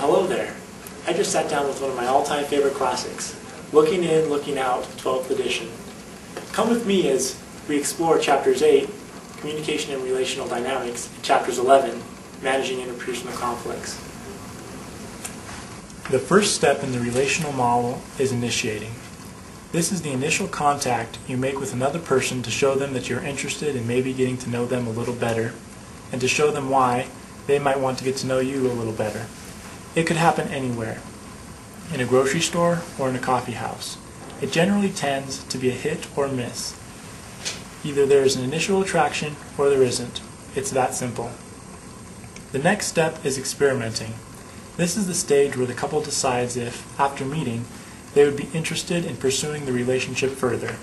Hello there. I just sat down with one of my all-time favorite classics, Looking In, Looking Out, 12th edition. Come with me as we explore Chapters 8, Communication and Relational Dynamics, and Chapters 11, Managing Interpersonal Conflicts. The first step in the relational model is initiating. This is the initial contact you make with another person to show them that you're interested in maybe getting to know them a little better, and to show them why they might want to get to know you a little better. It could happen anywhere, in a grocery store or in a coffee house. It generally tends to be a hit or miss. Either there is an initial attraction or there isn't. It's that simple. The next step is experimenting. This is the stage where the couple decides if, after meeting, they would be interested in pursuing the relationship further.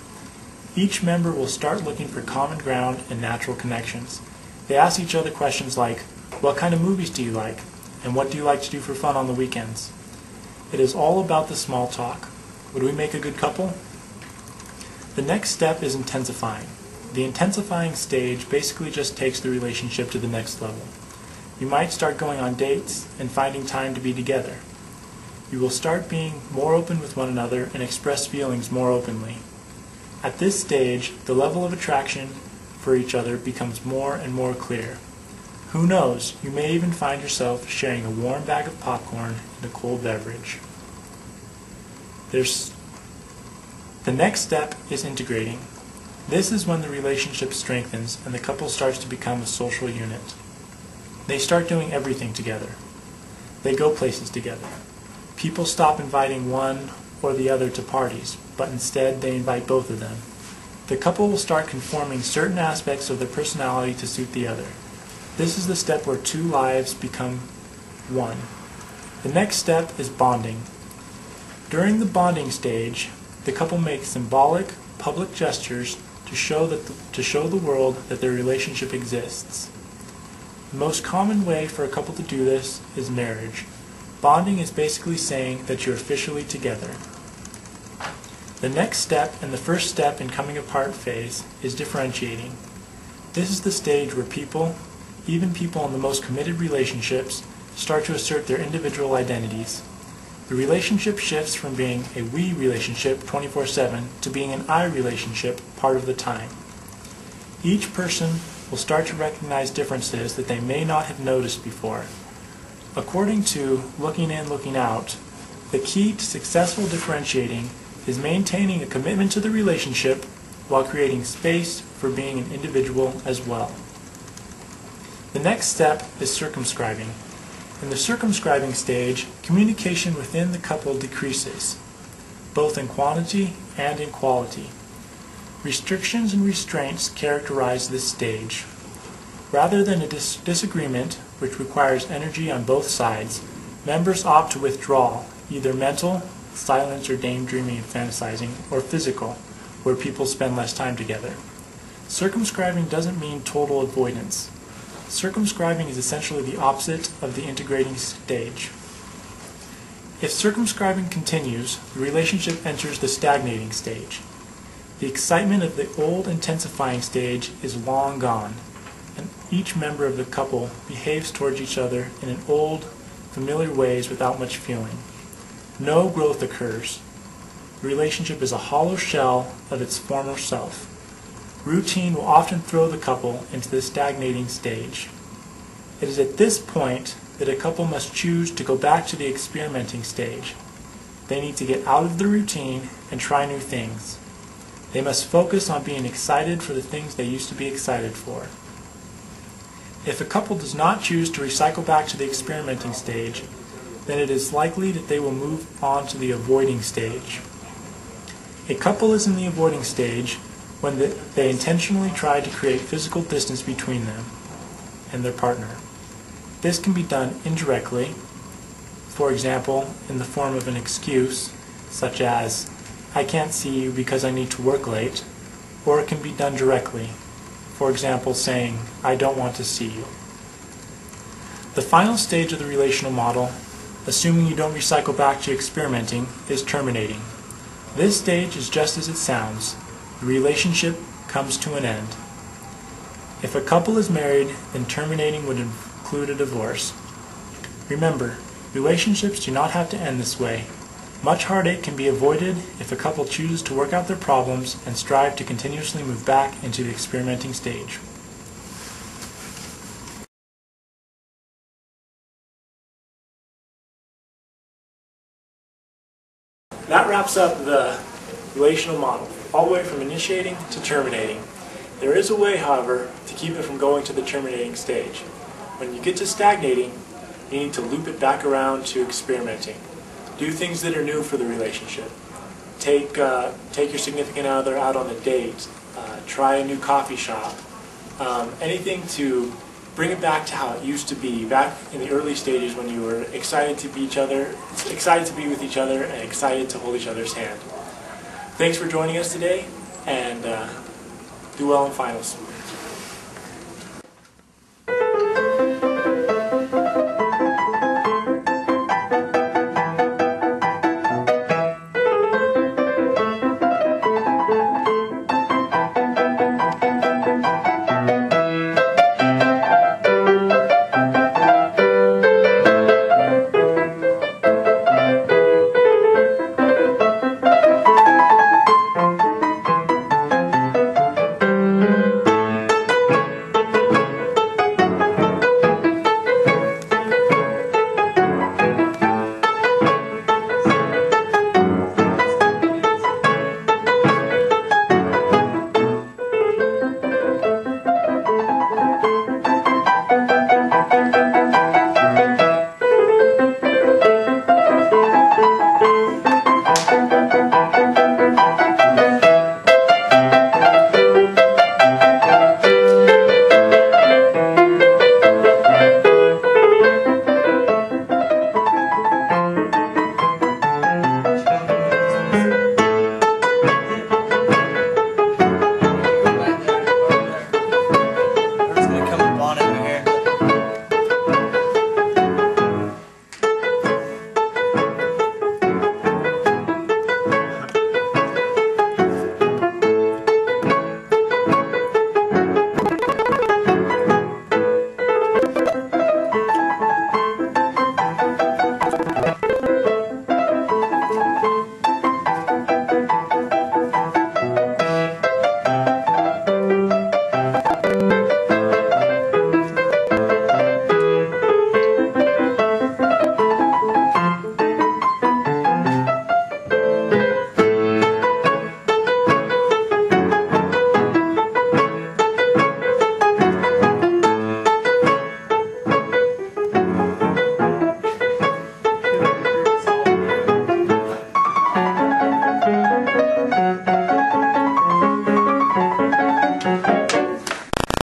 Each member will start looking for common ground and natural connections. They ask each other questions like, what kind of movies do you like? And what do you like to do for fun on the weekends? It is all about the small talk. Would we make a good couple? The next step is intensifying. The intensifying stage basically just takes the relationship to the next level. You might start going on dates and finding time to be together. You will start being more open with one another and express feelings more openly. At this stage, the level of attraction for each other becomes more and more clear. Who knows, you may even find yourself sharing a warm bag of popcorn and a cold beverage. The next step is integrating. This is when the relationship strengthens and the couple starts to become a social unit. They start doing everything together. They go places together. People stop inviting one or the other to parties, but instead they invite both of them. The couple will start conforming certain aspects of their personality to suit the other. This is the step where two lives become one. The next step is bonding. During the bonding stage, the couple makes symbolic, public gestures to show the world that their relationship exists. The most common way for a couple to do this is marriage. Bonding is basically saying that you're officially together. The next step and the first step in coming apart phase is differentiating. This is the stage where people, even people in the most committed relationships, start to assert their individual identities. The relationship shifts from being a we relationship 24/7 to being an I relationship part of the time. Each person will start to recognize differences that they may not have noticed before. According to Looking In, Looking Out, the key to successful differentiating is maintaining a commitment to the relationship while creating space for being an individual as well. The next step is circumscribing. In the circumscribing stage, communication within the couple decreases, both in quantity and in quality. Restrictions and restraints characterize this stage. Rather than a disagreement, which requires energy on both sides, members opt to withdraw, either mental, silence or daydreaming and fantasizing, or physical, where people spend less time together. Circumscribing doesn't mean total avoidance. Circumscribing is essentially the opposite of the integrating stage. If circumscribing continues, the relationship enters the stagnating stage. The excitement of the old intensifying stage is long gone, and each member of the couple behaves towards each other in an old, familiar ways without much feeling. No growth occurs. The relationship is a hollow shell of its former self. Routine will often throw the couple into the stagnating stage. It is at this point that a couple must choose to go back to the experimenting stage. They need to get out of the routine and try new things. They must focus on being excited for the things they used to be excited for. If a couple does not choose to recycle back to the experimenting stage, then it is likely that they will move on to the avoiding stage. A couple is in the avoiding stage when they intentionally try to create physical distance between them and their partner. This can be done indirectly, for example, in the form of an excuse, such as, "I can't see you because I need to work late," or it can be done directly, for example, saying, "I don't want to see you." The final stage of the relational model, assuming you don't recycle back to experimenting, is terminating. This stage is just as it sounds. The relationship comes to an end. If a couple is married, then terminating would include a divorce. Remember, relationships do not have to end this way. Much heartache can be avoided if a couple chooses to work out their problems and strive to continuously move back into the experimenting stage. That wraps up the relational model, all the way from initiating to terminating. There is a way, however, to keep it from going to the terminating stage. When you get to stagnating, you need to loop it back around to experimenting. Do things that are new for the relationship. Take your significant other out on a date. Try a new coffee shop. Anything to bring it back to how it used to be, back in the early stages when you were excited to be with each other, and excited to hold each other's hand. Thanks for joining us today, and do well in finals.